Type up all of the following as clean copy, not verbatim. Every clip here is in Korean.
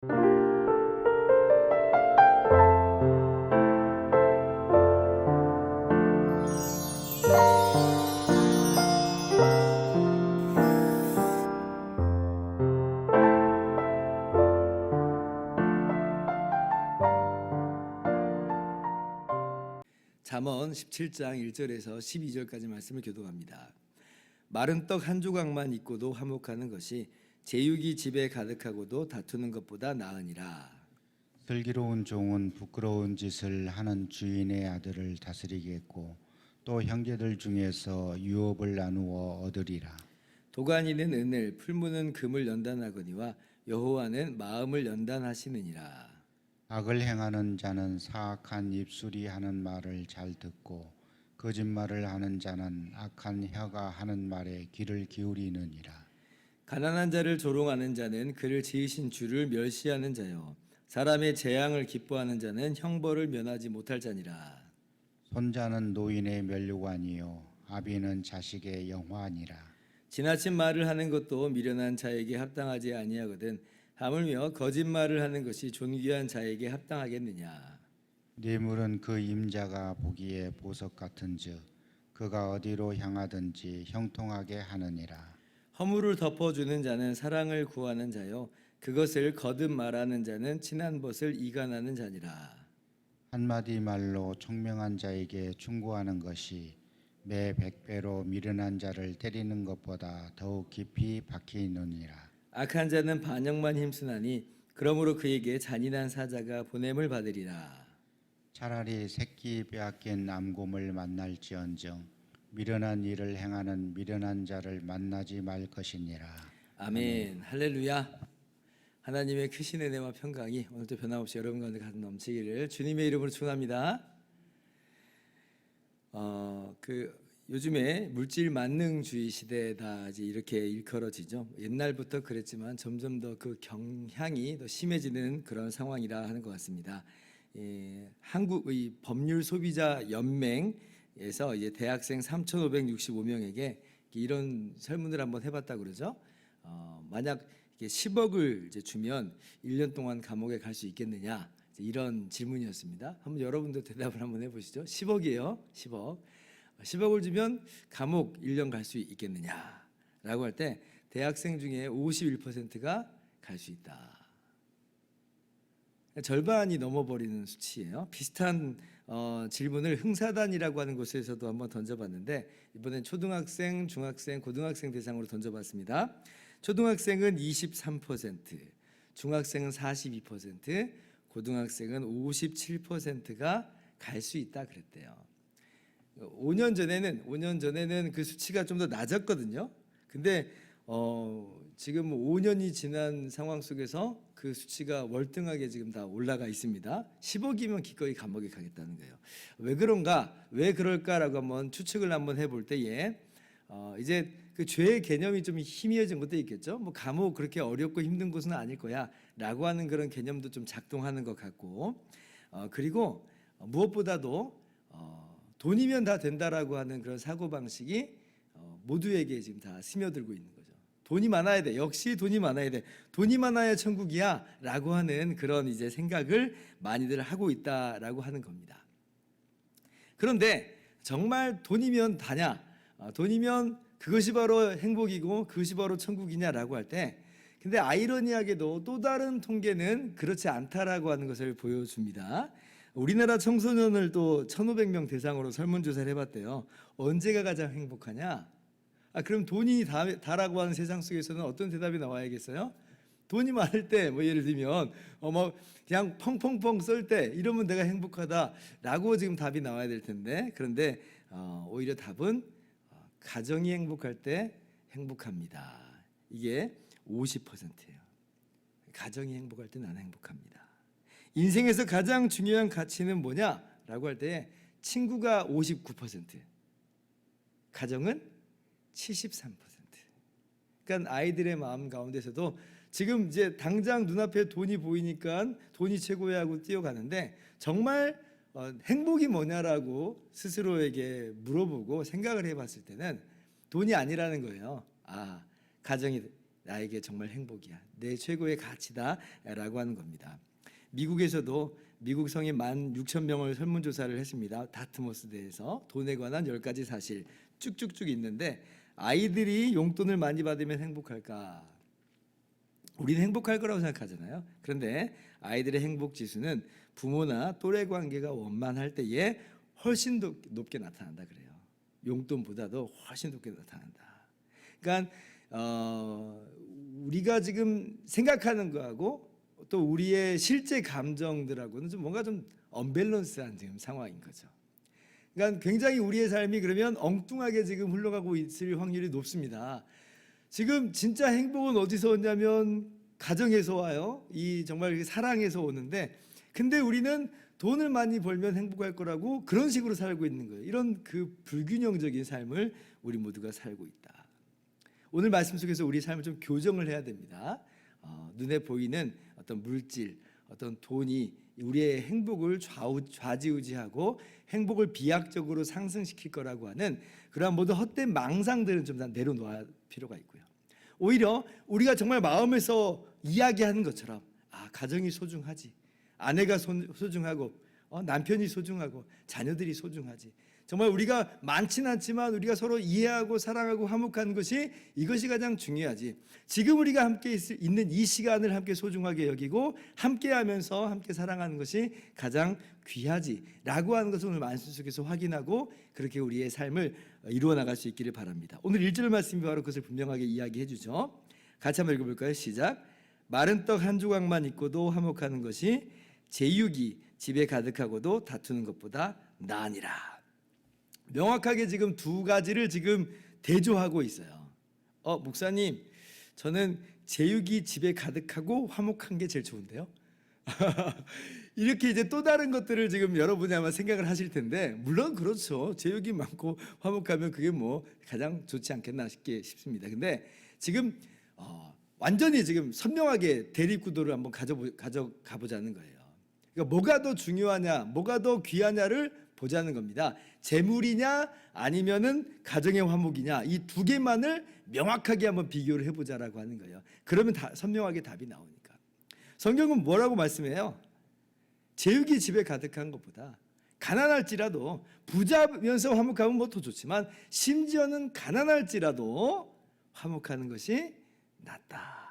잠언 17장 1절에서 12절까지 말씀을 교독합니다. 마른 떡 한 조각만 있고도 화목하는 것이 제육이 집에 가득하고도 다투는 것보다 나으니라. 슬기로운 종은 부끄러운 짓을 하는 주인의 아들을 다스리겠고 또 형제들 중에서 유업을 나누어 얻으리라. 도가니는 은을, 풀무는 금을 연단하거니와 여호와는 마음을 연단하시느니라. 악을 행하는 자는 사악한 입술이 하는 말을 잘 듣고 거짓말을 하는 자는 악한 혀가 하는 말에 귀를 기울이느니라. 가난한 자를 조롱하는 자는 그를 지으신 주를 멸시하는 자요, 사람의 재앙을 기뻐하는 자는 형벌을 면하지 못할 자니라. 손자는 노인의 면류관이요 아비는 자식의 영화니라. 지나친 말을 하는 것도 미련한 자에게 합당하지 아니하거든 하물며 거짓말을 하는 것이 존귀한 자에게 합당하겠느냐. 뇌물은 그 임자가 보기에 보석 같은즉 그가 어디로 향하든지 형통하게 하느니라. 허물을 덮어주는 자는 사랑을 구하는 자요, 그것을 거듭 말하는 자는 친한 벗을 이간하는 자니라. 한마디 말로 총명한 자에게 충고하는 것이 매 100배로 미련한 자를 때리는 것보다 더욱 깊이 박히느니라. 악한 자는 반역만 힘쓰나니 그러므로 그에게 잔인한 사자가 보냄을 받으리라. 차라리 새끼 빼앗긴 암곰을 만날지언정 미련한 일을 행하는 미련한 자를 만나지 말 것이니라. 아멘. 할렐루야. 하나님의 크신 은혜와 평강이 오늘도 변함없이 여러분 가운데 가득 넘치기를 주님의 이름으로 축원합니다. 요즘에 물질 만능주의 시대다 이제 이렇게 일컬어지죠. 옛날부터 그랬지만 점점 더 그 경향이 더 심해지는 그런 상황이라 하는 것 같습니다. 한국의 법률 소비자 연맹에서 이제 대학생 3,565명에게 이런 설문을 한번 해봤다 그러죠. 만약 10억을 이제 주면 1년 동안 감옥에 갈 수 있겠느냐, 이런 질문이었습니다. 한번 여러분도 대답을 한번 해보시죠. 10억이에요. 10억을 주면 감옥 1년 갈 수 있겠느냐라고 할 때 대학생 중에 51%가 갈 수 있다. 절반이 넘어버리는 수치예요. 비슷한 질문을 흥사단이라고 하는 곳에서도 한번 던져봤는데 이번엔 초등학생, 중학생, 고등학생 대상으로 던져봤습니다. 초등학생은 23%, 중학생은 42%, 고등학생은 57%가 갈 수 있다 그랬대요. 5년 전에는 그 수치가 좀 더 낮았거든요. 근데 지금 5년이 지난 상황 속에서 그 수치가 월등하게 지금 다 올라가 있습니다. 10억이면 기꺼이 감옥에 가겠다는 거예요. 왜 그런가? 왜 그럴까라고 한번 추측을 한번 해볼 때에 이제 그 죄의 개념이 좀 희미해진 것도 있겠죠. 뭐 감옥 그렇게 어렵고 힘든 곳은 아닐 거야라고 하는 그런 개념도 좀 작동하는 것 같고, 그리고 무엇보다도 돈이면 다 된다라고 하는 그런 사고 방식이 모두에게 지금 다 스며들고 있는 거죠. 돈이 많아야 돼. 역시 돈이 많아야 돼. 돈이 많아야 천국이야라고 하는 그런 이제 생각을 많이들 하고 있다라고 하는 겁니다. 그런데 정말 돈이면 다냐? 돈이면 그것이 바로 행복이고 그것이 바로 천국이냐라고 할 때, 근데 아이러니하게도 또 다른 통계는 그렇지 않다라고 하는 것을 보여줍니다. 우리나라 청소년을 또 1,500명 대상으로 설문조사를 해봤대요. 언제가 가장 행복하냐? 그럼 돈이 다라고 하는 세상 속에서는 어떤 대답이 나와야겠어요? 돈이 많을 때, 뭐 예를 들면 뭐 그냥 펑펑펑 쏠 때 이러면 내가 행복하다라고 지금 답이 나와야 될 텐데, 그런데 오히려 답은 가정이 행복할 때 행복합니다. 이게 50%예요. 가정이 행복할 때 나는 행복합니다. 인생에서 가장 중요한 가치는 뭐냐라고 할 때 친구가 59%, 가정은 73%. 그러니까 아이들의 마음 가운데서도 지금 이제 당장 눈앞에 돈이 보이니까 돈이 최고야 하고 뛰어가는데, 정말 행복이 뭐냐라고 스스로에게 물어보고 생각을 해봤을 때는 돈이 아니라는 거예요. 가정이 나에게 정말 행복이야. 내 최고의 가치다라고 하는 겁니다. 미국에서도 미국 성인 16,000명을 설문조사를 했습니다. 다트머스 대에서 돈에 관한 10가지 사실 쭉쭉쭉 있는데, 아이들이 용돈을 많이 받으면 행복할까? 우리는 행복할 거라고 생각하잖아요. 그런데 아이들의 행복 지수는 부모나 또래 관계가 원만할 때에 훨씬 더 높게 나타난다 그래요. 용돈보다도 훨씬 높게 나타난다. 그러니까 우리가 지금 생각하는 거하고 또 우리의 실제 감정들하고는 좀 뭔가 좀 언밸런스한 지금 상황인 거죠. 그러니까 굉장히 우리의 삶이 그러면 엉뚱하게 지금 흘러가고 있을 확률이 높습니다. 지금 진짜 행복은 어디서 오냐면 가정에서 와요. 이 정말 사랑에서 오는데, 근데 우리는 돈을 많이 벌면 행복할 거라고 그런 식으로 살고 있는 거예요. 이런 그 불균형적인 삶을 우리 모두가 살고 있다. 오늘 말씀 속에서 우리 삶을 좀 교정을 해야 됩니다. 눈에 보이는 어떤 물질, 어떤 돈이 우리의 행복을 좌지우지하고 행복을 비약적으로 상승시킬 거라고 하는 그러한 모든 헛된 망상들은 좀 다 내려놓을 필요가 있고요. 오히려 우리가 정말 마음에서 이야기하는 것처럼 가정이 소중하지, 아내가 소중하고 남편이 소중하고 자녀들이 소중하지, 정말 우리가 많지는 않지만 우리가 서로 이해하고 사랑하고 화목하는 것이, 이것이 가장 중요하지. 지금 우리가 함께 있는 이 시간을 함께 소중하게 여기고 함께하면서 함께 사랑하는 것이 가장 귀하지라고 하는 것을 오늘 말씀 속에서 확인하고 그렇게 우리의 삶을 이루어 나갈 수 있기를 바랍니다. 오늘 1절 말씀이 바로 그것을 분명하게 이야기해 주죠. 같이 한번 읽어볼까요? 시작. 마른 떡 한 조각만 있고도 화목하는 것이 제육이 집에 가득하고도 다투는 것보다 나으니라. 명확하게 지금 두 가지를 지금 대조하고 있어요. 목사님, 저는 제육이 집에 가득하고 화목한 게 제일 좋은데요. 이렇게 이제 또 다른 것들을 지금 여러분이 아마 생각을 하실 텐데, 물론 그렇죠. 제육이 많고 화목하면 그게 뭐 가장 좋지 않겠나 싶습니다. 근데 지금 완전히 지금 선명하게 대립구도를 한번 가져가 보자는 거예요. 그러니까 뭐가 더 중요하냐, 뭐가 더 귀하냐를 보자는 겁니다. 재물이냐 아니면은 가정의 화목이냐, 이 두 개만을 명확하게 한번 비교를 해보자라고 하는 거예요. 그러면 선명하게 답이 나오니까. 성경은 뭐라고 말씀해요? 제육이 집에 가득한 것보다 가난할지라도, 부자면서 화목하면 뭐 더 좋지만 심지어는 가난할지라도 화목하는 것이 낫다.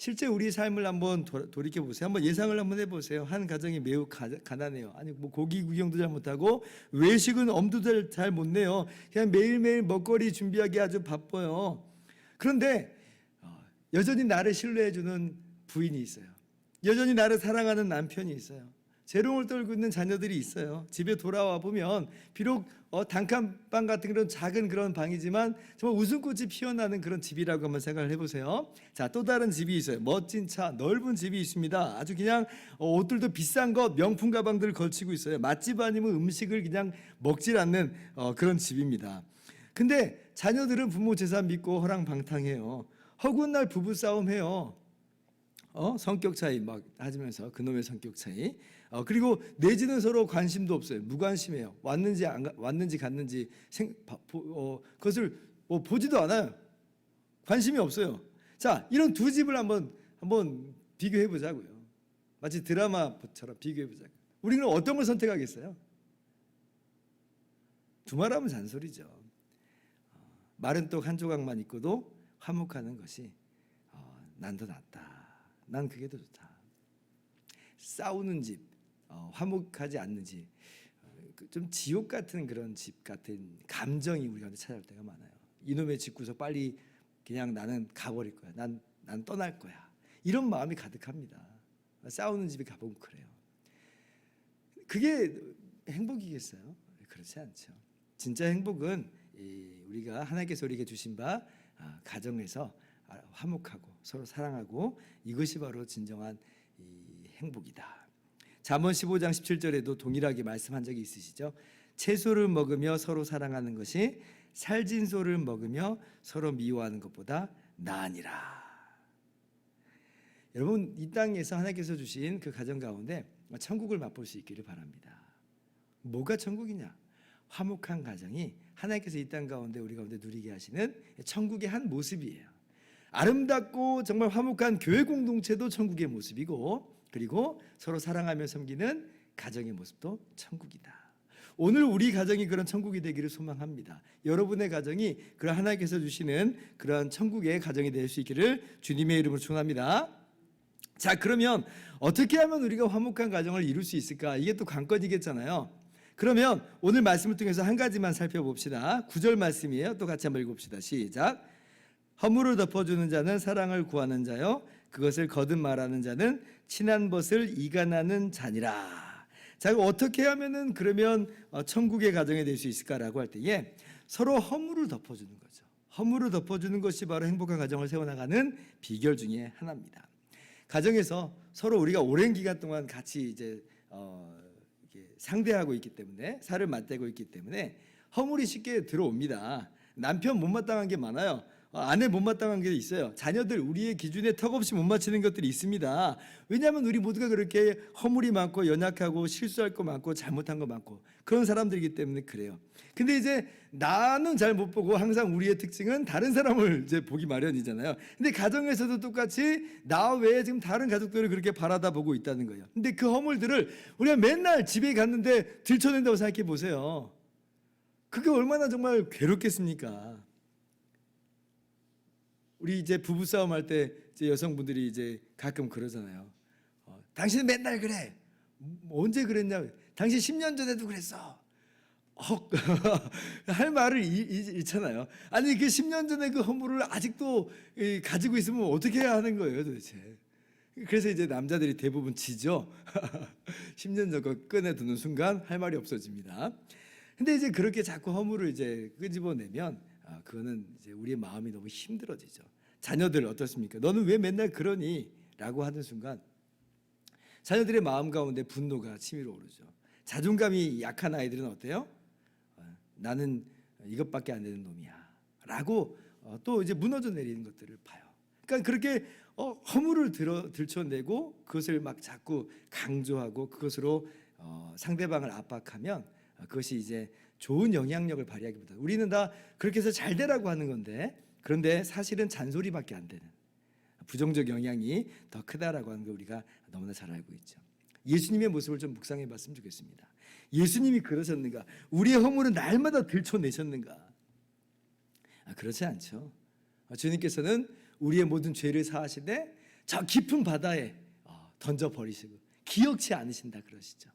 실제 우리 삶을 한번 돌이켜 보세요. 한번 예상을 한번 해보세요. 한 가정이 매우 가난해요. 아니 뭐 고기 구경도 잘 못하고 외식은 엄두도 잘 못 내요. 그냥 매일매일 먹거리 준비하기 아주 바빠요. 그런데 여전히 나를 신뢰해주는 부인이 있어요. 여전히 나를 사랑하는 남편이 있어요. 재롱을 떨고 있는 자녀들이 있어요. 집에 돌아와 보면 비록 단칸방 같은 그런 작은 그런 방이지만 정말 웃음꽃이 피어나는 그런 집이라고 한번 생각을 해보세요. 자, 또 다른 집이 있어요. 멋진 차, 넓은 집이 있습니다. 아주 그냥 옷들도 비싼 것, 명품 가방들을 걸치고 있어요. 맛집 아니면 음식을 그냥 먹질 않는 그런 집입니다. 근데 자녀들은 부모 재산 믿고 허랑방탕해요. 허구한 날 부부싸움 해요. 성격 차이 막 하면서 그놈의 성격 차이. 그리고 내지는 서로 관심도 없어요. 무관심해요. 왔는지 갔는지 그것을 보지도 않아요. 관심이 없어요. 자, 이런 두 집을 한번 비교해 보자고요. 마치 드라마처럼 비교해 보자고요. 우리는 어떤 걸 선택하겠어요? 두말하면 잔소리죠. 마른 떡 한 조각만 있고도 화목하는 것이 난 더 낫다. 난 그게 더 좋다. 싸우는 집, 화목하지 않는 집, 좀 지옥 같은 그런 집 같은 감정이 우리 가운데 찾아올 때가 많아요. 이놈의 집구석 빨리 그냥 나는 가버릴 거야. 난 떠날 거야. 이런 마음이 가득합니다. 싸우는 집에 가보면 그래요. 그게 행복이겠어요? 그렇지 않죠. 진짜 행복은 우리가 하나님께서 우리에게 주신 바 가정에서 화목하고 서로 사랑하고, 이것이 바로 진정한 행복이다. 잠언 15장 17절에도 동일하게 말씀한 적이 있으시죠? 채소를 먹으며 서로 사랑하는 것이 살진 소를 먹으며 서로 미워하는 것보다 나으니라. 여러분, 이 땅에서 하나님께서 주신 그 가정 가운데 천국을 맛볼 수 있기를 바랍니다. 뭐가 천국이냐? 화목한 가정이 하나님께서 이 땅 가운데 우리 가운데 누리게 하시는 천국의 한 모습이에요. 아름답고 정말 화목한 교회 공동체도 천국의 모습이고, 그리고 서로 사랑하며 섬기는 가정의 모습도 천국이다. 오늘 우리 가정이 그런 천국이 되기를 소망합니다. 여러분의 가정이 그런 하나님께서 주시는 그런 천국의 가정이 될 수 있기를 주님의 이름으로 축원합니다. 자, 그러면 어떻게 하면 우리가 화목한 가정을 이룰 수 있을까? 이게 또 관건이겠잖아요. 그러면 오늘 말씀을 통해서 한 가지만 살펴봅시다. 9절 말씀이에요. 또 같이 한번 읽어봅시다. 시작. 허물을 덮어주는 자는 사랑을 구하는 자요, 그것을 거듭 말하는 자는 친한 벗을 이간하는 자니라. 자, 어떻게 하면은 그러면 천국의 가정이 될 수 있을까라고 할 때에 서로 허물을 덮어주는 거죠. 허물을 덮어주는 것이 바로 행복한 가정을 세워나가는 비결 중에 하나입니다. 가정에서 서로 우리가 오랜 기간 동안 같이 이제 이렇게 상대하고 있기 때문에, 살을 맞대고 있기 때문에 허물이 쉽게 들어옵니다. 남편 못마땅한 게 많아요. 아내 못마땅한 게 있어요. 자녀들 우리의 기준에 턱없이 못 맞추는 것들이 있습니다. 왜냐하면 우리 모두가 그렇게 허물이 많고 연약하고 실수할 거 많고 잘못한 거 많고 그런 사람들이기 때문에 그래요. 근데 이제 나는 잘 못 보고 항상 우리의 특징은 다른 사람을 이제 보기 마련이잖아요. 근데 가정에서도 똑같이 나 외에 지금 다른 가족들을 그렇게 바라다 보고 있다는 거예요. 근데 그 허물들을 우리가 맨날 집에 갔는데 들춰낸다고 생각해 보세요. 그게 얼마나 정말 괴롭겠습니까? 우리 이제 부부 싸움 할 때 이제 여성분들이 이제 가끔 그러잖아요. 당신은 맨날 그래. 언제 그랬냐? 당신 10년 전에도 그랬어. 할 말을 잃잖아요. 아니 그 10년 전에 그 허물을 아직도 가지고 있으면 어떻게 해야 하는 거예요, 도대체? 그래서 이제 남자들이 대부분 지죠. 10년 전 거 꺼내두는 순간 할 말이 없어집니다. 근데 이제 그렇게 자꾸 허물을 이제 끄집어내면 그거는 이제 우리의 마음이 너무 힘들어지죠. 자녀들 어떻습니까? 너는 왜 맨날 그러니? 라고 하는 순간 자녀들의 마음 가운데 분노가 치밀어 오르죠. 자존감이 약한 아이들은 어때요? 나는 이것밖에 안 되는 놈이야 라고 또 이제 무너져 내리는 것들을 봐요. 그러니까 그렇게 허물을 들춰내고 그것을 막 자꾸 강조하고 그것으로 상대방을 압박하면 그것이 이제 좋은 영향력을 발휘하기보다 우리는 다 그렇게 해서 잘 되라고 하는 건데, 그런데 사실은 잔소리밖에 안 되는 부정적 영향이 더 크다라고 하는 걸 우리가 너무나 잘 알고 있죠. 예수님의 모습을 좀 묵상해 봤으면 좋겠습니다. 예수님이 그러셨는가? 우리의 허물은 날마다 들춰내셨는가? 그렇지 않죠. 주님께서는 우리의 모든 죄를 사하시되 저 깊은 바다에 던져버리시고 기억치 않으신다 그러시죠.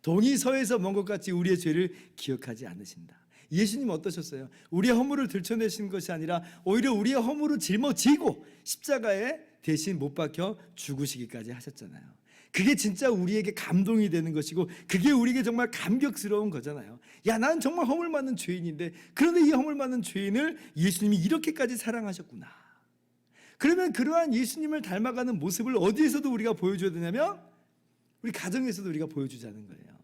동이 서에서 먼 것 같이 우리의 죄를 기억하지 않으신다. 예수님 어떠셨어요? 우리의 허물을 들춰내신 것이 아니라 오히려 우리의 허물을 짊어지고 십자가에 대신 못 박혀 죽으시기까지 하셨잖아요. 그게 진짜 우리에게 감동이 되는 것이고 그게 우리에게 정말 감격스러운 거잖아요. 야, 난 정말 허물 많은 죄인인데 그런데 이 허물 많은 죄인을 예수님이 이렇게까지 사랑하셨구나. 그러면 그러한 예수님을 닮아가는 모습을 어디에서도 우리가 보여줘야 되냐면 우리 가정에서도 우리가 보여주자는 거예요.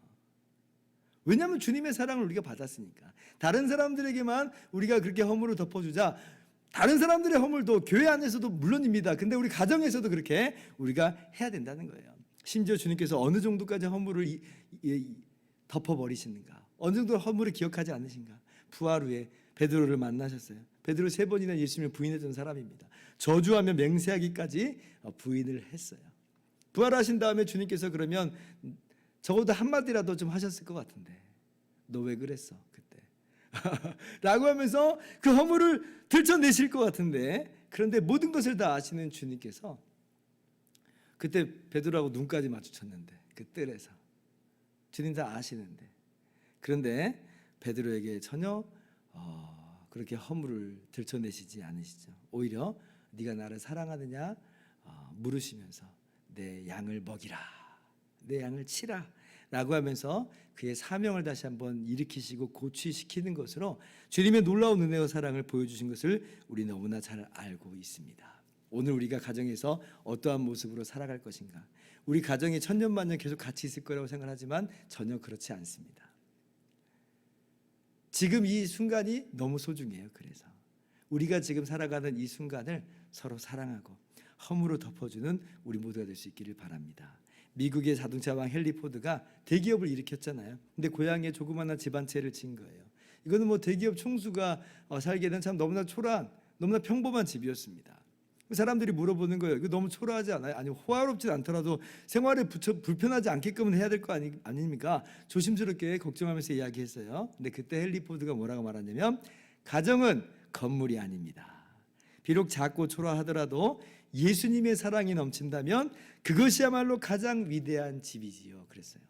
왜냐하면 주님의 사랑을 우리가 받았으니까. 다른 사람들에게만 우리가 그렇게 허물을 덮어주자. 다른 사람들의 허물도 교회 안에서도 물론입니다. 근데 우리 가정에서도 그렇게 우리가 해야 된다는 거예요. 심지어 주님께서 어느 정도까지 허물을 덮어버리시는가, 어느 정도 허물을 기억하지 않으신가. 부활 후에 베드로를 만나셨어요. 베드로 3번이나 예수님을 부인했던 사람입니다. 저주하며 맹세하기까지 부인을 했어요. 부활하신 다음에 주님께서 그러면 적어도 한마디라도 좀 하셨을 것 같은데 너 왜 그랬어 그때? 라고 하면서 그 허물을 들춰내실 것 같은데, 그런데 모든 것을 다 아시는 주님께서 그때 베드로하고 눈까지 마주쳤는데 그 뜰에서 주님 다 아시는데, 그런데 베드로에게 전혀 그렇게 허물을 들춰내시지 않으시죠. 오히려 네가 나를 사랑하느냐 물으시면서 내 양을 먹이라, 내 양을 치라 라고 하면서 그의 사명을 다시 한번 일으키시고 고취시키는 것으로 주님의 놀라운 은혜와 사랑을 보여주신 것을 우리 너무나 잘 알고 있습니다. 오늘 우리가 가정에서 어떠한 모습으로 살아갈 것인가? 우리 가정이 천년만년 계속 같이 있을 거라고 생각하지만 전혀 그렇지 않습니다. 지금 이 순간이 너무 소중해요. 그래서 우리가 지금 살아가는 이 순간을 서로 사랑하고 허물을 덮어주는 우리 모두가 될 수 있기를 바랍니다. 미국의 자동차왕 헨리 포드가 대기업을 일으켰잖아요. 근데 고향에 조그마한 집 한 채를 지은 거예요. 이거는 뭐 대기업 총수가 살기에는 참 너무나 초라한, 너무나 평범한 집이었습니다. 사람들이 물어보는 거예요. 이거 너무 초라하지 않아요? 아니, 호화롭지 않더라도 생활에 불편하지 않게끔은 해야 될 거 아닙니까? 조심스럽게 걱정하면서 이야기했어요. 근데 그때 헨리 포드가 뭐라고 말하냐면, 가정은 건물이 아닙니다. 비록 작고 초라하더라도 예수님의 사랑이 넘친다면 그것이야말로 가장 위대한 집이지요. 그랬어요.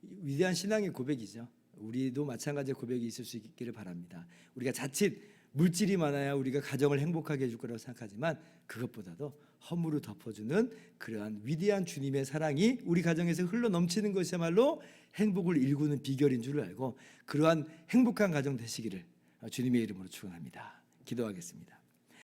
위대한 신앙의 고백이죠. 우리도 마찬가지의 고백이 있을 수 있기를 바랍니다. 우리가 자칫 물질이 많아야 우리가 가정을 행복하게 해줄 거라고 생각하지만 그것보다도 허물을 덮어주는 그러한 위대한 주님의 사랑이 우리 가정에서 흘러 넘치는 것이야말로 행복을 일구는 비결인 줄 알고 그러한 행복한 가정 되시기를 주님의 이름으로 축원합니다. 기도하겠습니다.